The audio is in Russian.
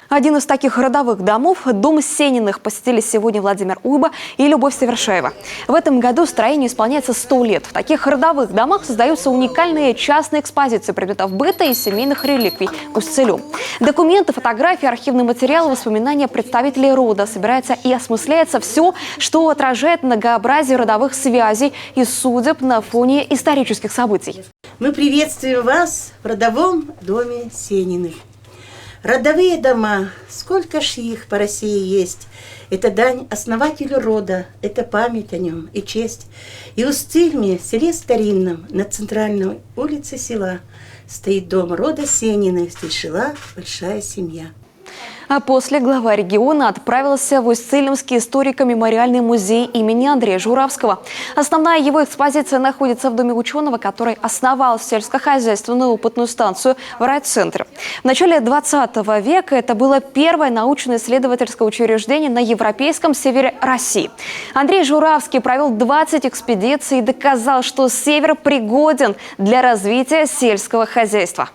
Один из таких родовых домов – дом Сениных – посетили сегодня Владимир Уйба и Любовь Совершаева. В этом году строению исполняется 100 лет. В таких родовых домах создаются уникальные частные экспозиции предметов быта и семейных реликвий Усть-Целю. Документы, фотографии, архивные материалы, воспоминания представителей рода. Собирается и осмысляется все, что отражает многообразие родовых связей и судеб на фоне исторических событий. Мы приветствуем вас в родовом доме Сениных. Родовые дома, сколько ж их по России есть. Это дань основателю рода, это память о нем и честь. И у Усть-Цильме, в селе Старинном, на центральной улице села, стоит дом рода Сениных. Здесь жила большая семья. А после глава региона отправился в Усть-Цильмский историко-мемориальный музей имени Андрея Журавского. Основная его экспозиция находится в доме ученого, который основал сельскохозяйственную опытную станцию в райцентре. В начале 20 века это было первое научно-исследовательское учреждение на европейском севере России. Андрей Журавский провел 20 экспедиций и доказал, что север пригоден для развития сельского хозяйства.